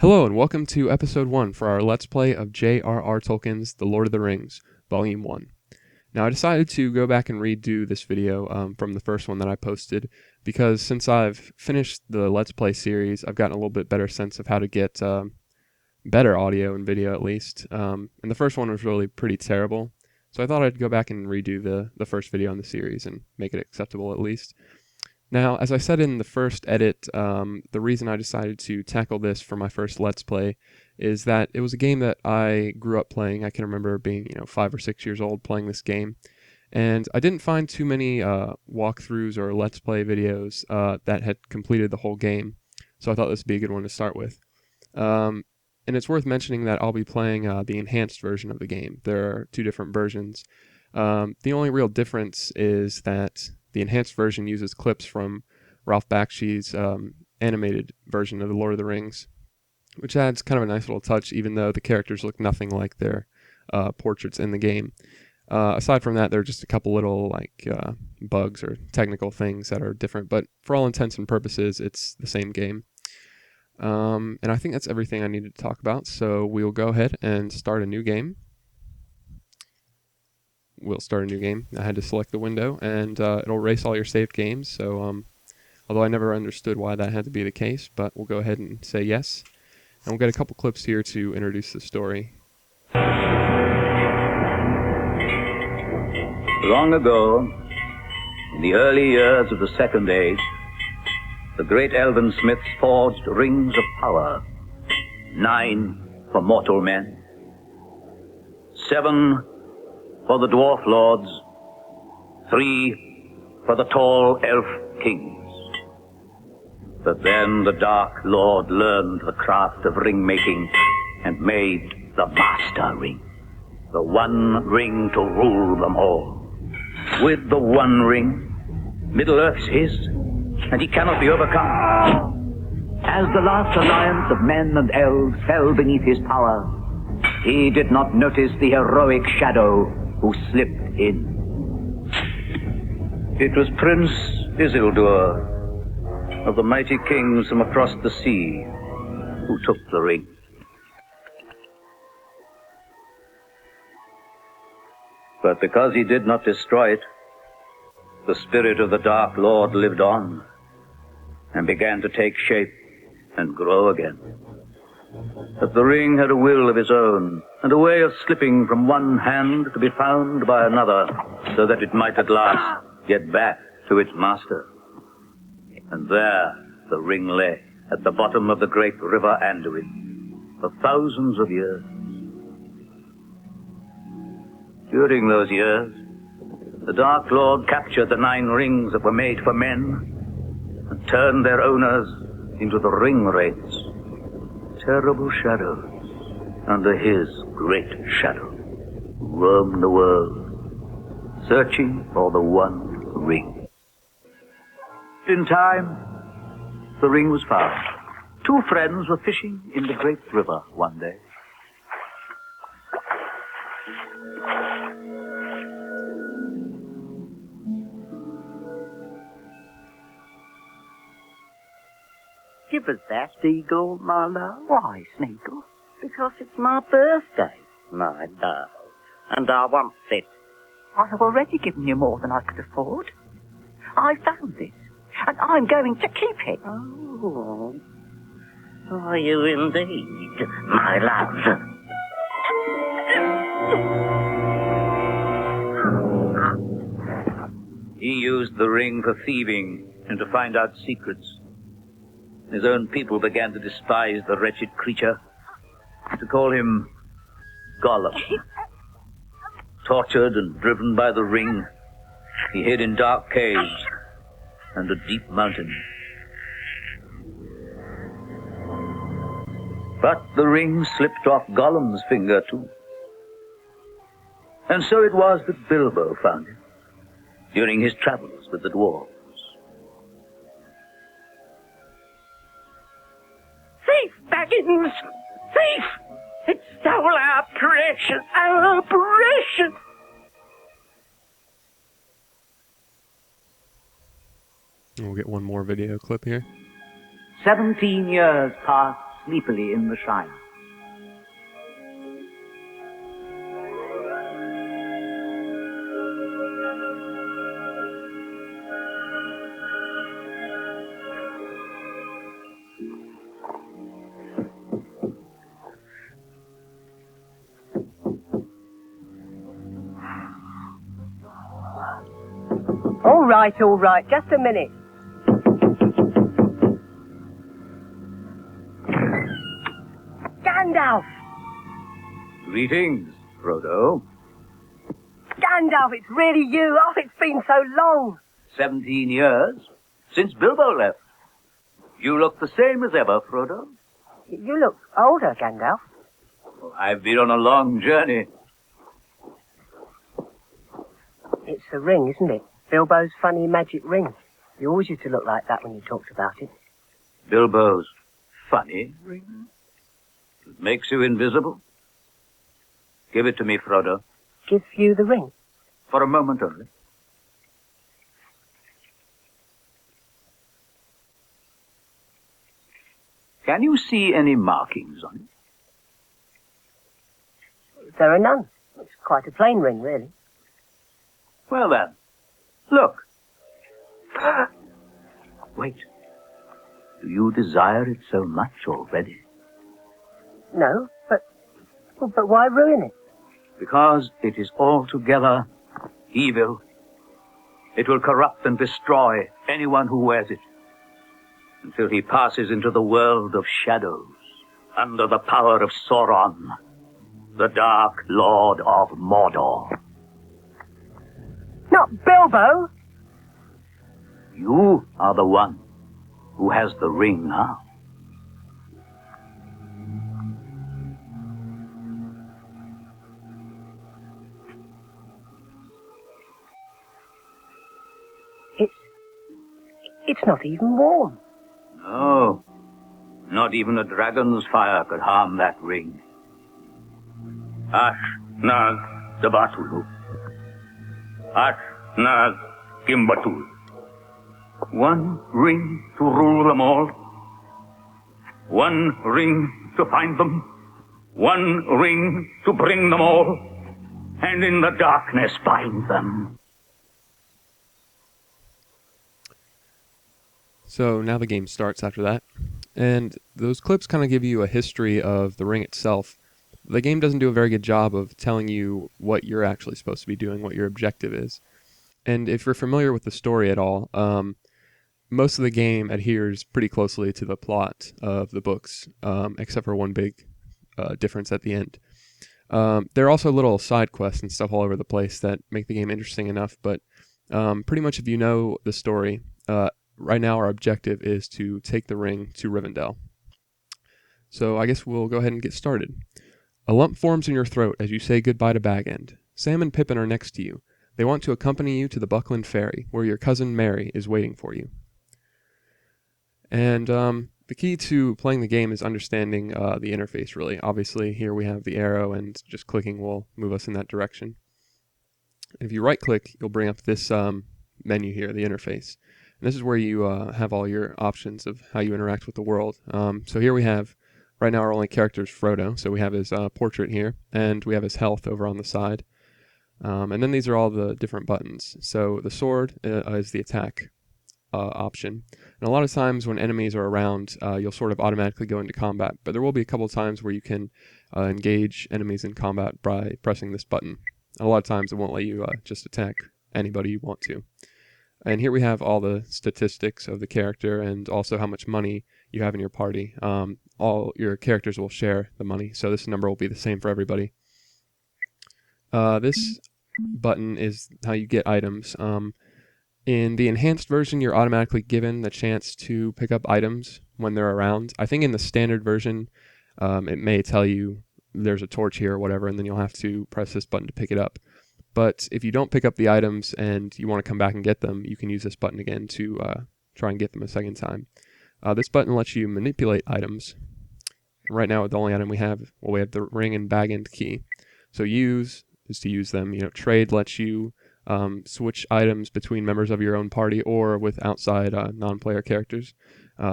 Hello and welcome to episode 1 for our Let's Play of J.R.R. Tolkien's The Lord of the Rings, Volume 1. Now I decided to go back and redo this video from the first one that I posted because since I've finished the Let's Play series, I've gotten a little bit better sense of how to get better audio and video at least. And the first one was really pretty terrible, so I thought I'd go back and redo the first video in the series and make it acceptable at least. Now, as I said in the first edit, the reason I decided to tackle this for my first Let's Play is that it was a game that I grew up playing. I can remember being, 5 or 6 years old playing this game, and I didn't find too many walkthroughs or Let's Play videos that had completed the whole game, so I thought this would be a good one to start with. And it's worth mentioning that I'll be playing the enhanced version of the game. There are 2 different versions. The only real difference is that the enhanced version uses clips from Ralph Bakshi's animated version of The Lord of the Rings, which adds kind of a nice little touch, even though the characters look nothing like their portraits in the game. Aside from that, there are just a couple little bugs or technical things that are different, but for all intents and purposes, it's the same game. And I think that's everything I needed to talk about, so we'll go ahead and start a new game. We'll start a new game. I had to select the window, and it'll erase all your saved games, so although I never understood why that had to be the case, but we'll go ahead and say yes. And we'll get a couple clips here to introduce the story. Long ago, in the early years of the Second Age, the great elven smiths forged rings of power, 9 for mortal men, 7 for the dwarf lords, 3 for the tall elf kings. But then the Dark Lord learned the craft of ring-making and made the Master Ring, the one ring to rule them all. With the one ring, Middle-earth's his, and he cannot be overcome. As the last alliance of men and elves fell beneath his power, he did not notice the heroic shadow who slipped in. It was Prince Isildur, of the mighty kings from across the sea, who took the ring. But because he did not destroy it, the spirit of the Dark Lord lived on and began to take shape and grow again. But the ring had a will of his own, and a way of slipping from one hand to be found by another, so that it might at last get back to its master. And there the ring lay, at the bottom of the great river Anduin, for thousands of years. During those years, the Dark Lord captured the 9 rings that were made for men, and turned their owners into the ring wraiths, terrible shadows under his great shadow, who roamed the world, searching for the one ring. In time, the ring was found. 2 friends were fishing in the great river one day. Give us that, Eagle, my love. Why, Smeagol? Because it's my birthday, my love. And I want it. I have already given you more than I could afford. I found this, and I'm going to keep it. Oh, are you indeed, my love? He used the ring for thieving and to find out secrets. His own people began to despise the wretched creature, to call him Gollum. Tortured and driven by the ring, he hid in dark caves and a deep mountain. But the ring slipped off Gollum's finger too. And so it was that Bilbo found him during his travels with the dwarves. Thief, Baggins! Thief! It stole our precious! We'll get one more video clip here. 17 years passed sleepily in the Shire. All right, just a minute. Gandalf! Greetings, Frodo. Gandalf, it's really you. Oh, it's been so long. 17 years since Bilbo left. You look the same as ever, Frodo. You look older, Gandalf. I've been on a long journey. It's the ring, isn't it? Bilbo's funny magic ring. You always used to look like that when you talked about it. Bilbo's funny ring? It makes you invisible? Give it to me, Frodo. Give you the ring? For a moment only. Can you see any markings on it? There are none. It's quite a plain ring, really. Well then, look. Wait. Do you desire it so much already? No, but why ruin it? Because it is altogether evil. It will corrupt and destroy anyone who wears it, until he passes into the world of shadows, under the power of Sauron, the Dark Lord of Mordor. Not Bilbo! You are the one who has the ring now. It's not even warm. No, not even a dragon's fire could harm that ring. Ash Nag Dabatulu. Ash Nag Kimbatul. One ring to rule them all. One ring to find them. One ring to bring them all. And in the darkness bind them. So now the game starts after that, and those clips kind of give you a history of the ring itself. The game doesn't do a very good job of telling you what you're actually supposed to be doing, what your objective is. And if you're familiar with the story at all, most of the game adheres pretty closely to the plot of the books, except for one big difference at the end. There are also little side quests and stuff all over the place that make the game interesting enough, but pretty much if you know the story, right now our objective is to take the ring to Rivendell. So I guess we'll go ahead and get started. A lump forms in your throat as you say goodbye to Bag End. Sam and Pippin are next to you. They want to accompany you to the Buckland Ferry, where your cousin Mary is waiting for you. And the key to playing the game is understanding the interface, really. Obviously, here we have the arrow, and just clicking will move us in that direction. If you right-click, you'll bring up this menu here, the interface. And this is where you have all your options of how you interact with the world. So here we have, right now our only character is Frodo, so we have his portrait here, and we have his health over on the side. And then these are all the different buttons. So the sword is the attack option. And a lot of times when enemies are around, you'll sort of automatically go into combat, but there will be a couple of times where you can engage enemies in combat by pressing this button. And a lot of times it won't let you just attack anybody you want to. And here we have all the statistics of the character and also how much money you have in your party. All your characters will share the money, so this number will be the same for everybody. This button is how you get items. In the enhanced version, you're automatically given the chance to pick up items when they're around. I think in the standard version, it may tell you there's a torch here or whatever, and then you'll have to press this button to pick it up. But if you don't pick up the items and you want to come back and get them, you can use this button again to try and get them a second time. This button lets you manipulate items. Right now, the only item we have the ring and Bag End key. So use is to use them. Trade lets you switch items between members of your own party or with outside non-player characters.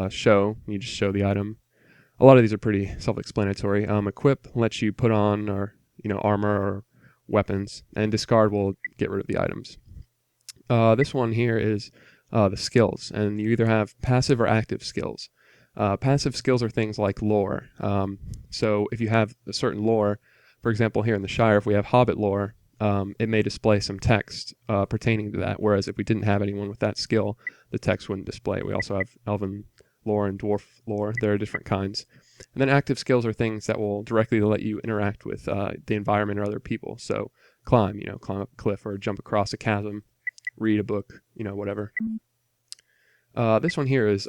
Show, you just show the item. a lot of these are pretty self-explanatory. Equip lets you put on or armor or weapons, and discard will get rid of the items. This one here is the skills, and you either have passive or active skills. Passive skills are things like lore. So if you have a certain lore, for example, here in the Shire, if we have Hobbit lore, it may display some text pertaining to that, whereas if we didn't have anyone with that skill, the text wouldn't display. We also have Elven lore and Dwarf lore. There are different kinds. And then active skills are things that will directly let you interact with the environment or other people. So climb up a cliff or jump across a chasm, read a book, whatever. This one here is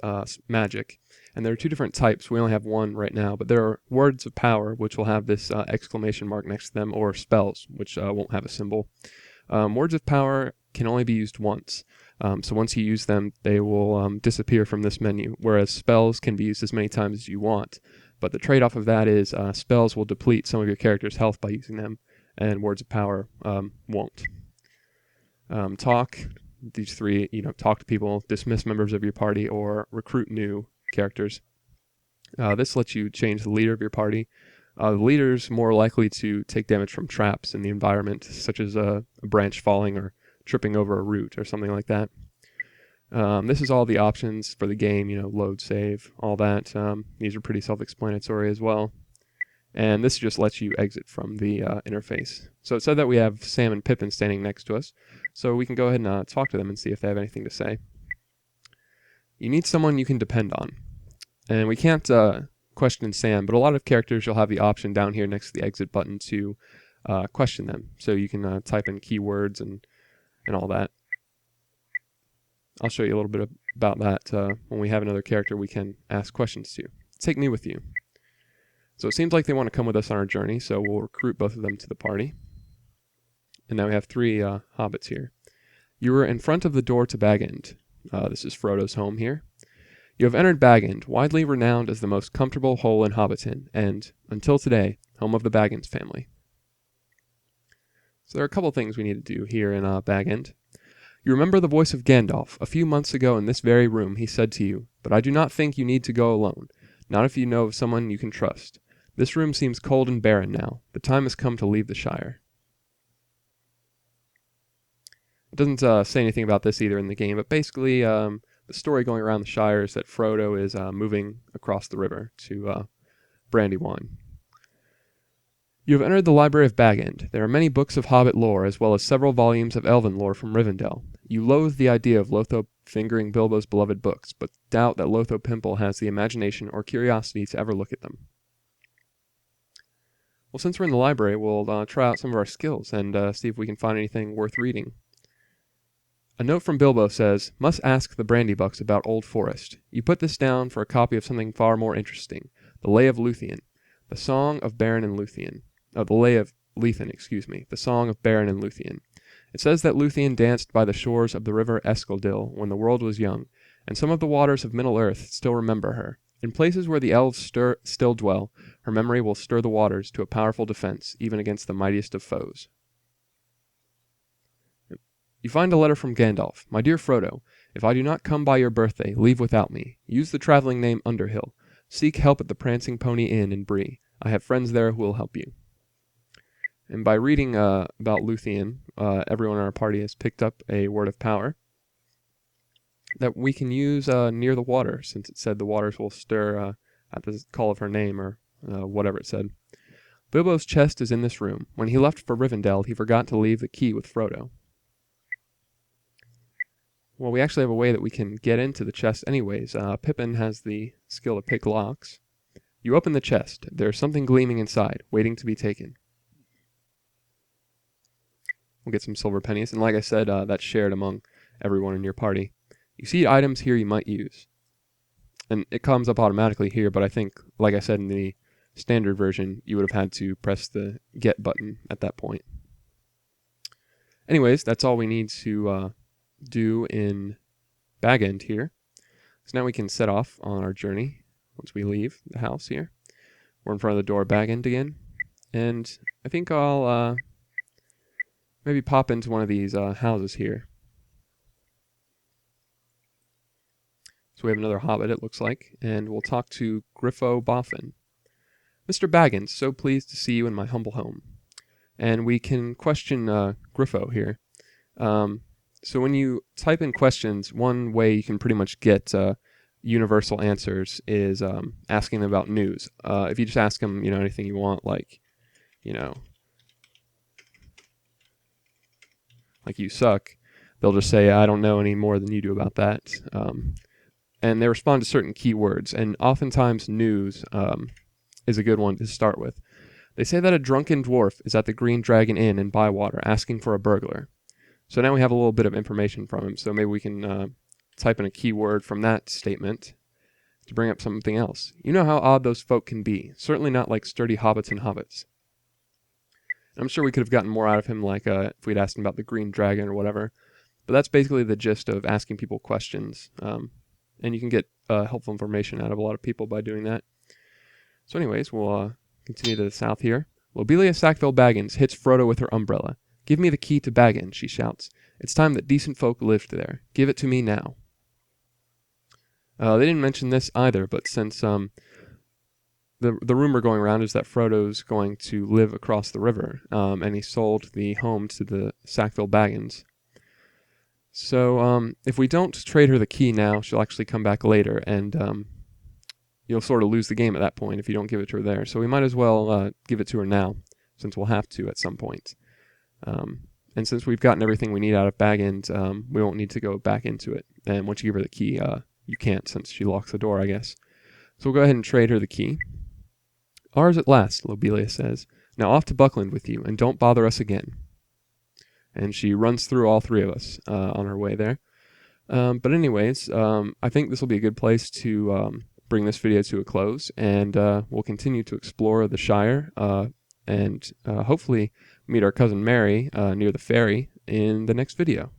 magic, and there are two different types. We only have one right now, but there are words of power, which will have this exclamation mark next to them, or spells, which won't have a symbol. Words of power can only be used once. So once you use them, they will disappear from this menu, whereas spells can be used as many times as you want. But the trade-off of that is spells will deplete some of your character's health by using them, and words of power won't. Talk. These three, talk to people, dismiss members of your party, or recruit new characters. This lets you change the leader of your party. The leader's more likely to take damage from traps in the environment, such as a branch falling or tripping over a root or something like that. This is all the options for the game, load, save, all that. These are pretty self-explanatory as well. And this just lets you exit from the interface. So it said that we have Sam and Pippin standing next to us, so we can go ahead and talk to them and see if they have anything to say. You need someone you can depend on. And we can't question Sam, but a lot of characters you'll have the option down here next to the exit button to question them. So you can type in keywords and all that. I'll show you a little bit about that when we have another character we can ask questions to. Take me with you. So it seems like they want to come with us on our journey, so we'll recruit both of them to the party. And now we have three hobbits here. You are in front of the door to Bag End. This is Frodo's home here. You have entered Bag End, widely renowned as the most comfortable hole in Hobbiton, and, until today, home of the Baggins family. So there are a couple things we need to do here in Bag End. You remember the voice of Gandalf. A few months ago in this very room he said to you, "But I do not think you need to go alone, not if you know of someone you can trust. This room seems cold and barren now. The time has come to leave the Shire." It doesn't say anything about this either in the game, but basically the story going around the Shire is that Frodo is moving across the river to Brandywine. You have entered the Library of Bag End. There are many books of Hobbit lore, as well as several volumes of Elven lore from Rivendell. You loathe the idea of Lotho fingering Bilbo's beloved books, but doubt that Lotho Pimple has the imagination or curiosity to ever look at them. Well, since we're in the library, we'll try out some of our skills and see if we can find anything worth reading. A note from Bilbo says, "Must ask the Brandybucks about Old Forest." You put this down for a copy of something far more interesting, the Lay of Lthien, the Song of Beren and Lthien. The Lay of Lthien, the Song of Beren and Lthien. It says that Lthien danced by the shores of the river Escaldil when the world was young, and some of the waters of Middle-earth still remember her. In places where the elves still dwell, her memory will stir the waters to a powerful defense, even against the mightiest of foes. You find a letter from Gandalf. "My dear Frodo, if I do not come by your birthday, leave without me. Use the traveling name Underhill. Seek help at the Prancing Pony Inn in Bree. I have friends there who will help you." And by reading about Lthien, everyone in our party has picked up a word of power that we can use near the water, since it said the waters will stir at the call of her name, or whatever it said. Bilbo's chest is in this room. When he left for Rivendell, he forgot to leave the key with Frodo. Well, we actually have a way that we can get into the chest anyways. Pippin has the skill to pick locks. You open the chest. There is something gleaming inside, waiting to be taken. We'll get some silver pennies, and like I said, that's shared among everyone in your party. You see items here you might use. And it comes up automatically here, but I think, like I said in the standard version, you would have had to press the get button at that point. Anyways, that's all we need to do in Bag End here. So now we can set off on our journey once we leave the house here. We're in front of the door Bag End again. And I think I'll maybe pop into one of these houses here. So we have another hobbit, it looks like, and we'll talk to Griffo Boffin. Mr. Baggins, so pleased to see you in my humble home. And we can question Griffo here. So when you type in questions, one way you can pretty much get universal answers is asking them about news. If you just ask them, anything you want, like you suck, they'll just say, I don't know any more than you do about that. And they respond to certain keywords, and oftentimes news is a good one to start with. They say that a drunken dwarf is at the Green Dragon Inn in Bywater asking for a burglar. So now we have a little bit of information from him, so maybe we can type in a keyword from that statement to bring up something else. You know how odd those folk can be, certainly not like sturdy hobbits and hobbits. I'm sure we could have gotten more out of him, like if we'd asked him about the Green Dragon or whatever, but that's basically the gist of asking people questions, and you can get helpful information out of a lot of people by doing that. So anyways, we'll continue to the south here. Lobelia Sackville Baggins hits Frodo with her umbrella. Give me the key to Baggin, she shouts. It's time that decent folk lived there. Give it to me now. They didn't mention this either, but since the rumor going around is that Frodo's going to live across the river, and he sold the home to the Sackville Baggins. So if we don't trade her the key now, she'll actually come back later, and you'll sort of lose the game at that point if you don't give it to her there. So we might as well give it to her now, since we'll have to at some point. And since we've gotten everything we need out of Baggins, we won't need to go back into it. And once you give her the key, you can't, since she locks the door, I guess. So we'll go ahead and trade her the key. Ours at last, Lobelia says. Now off to Buckland with you, and don't bother us again. And she runs through all three of us on her way there. But anyways, I think this will be a good place to bring this video to a close, and we'll continue to explore the Shire, and hopefully meet our cousin Mary near the ferry in the next video.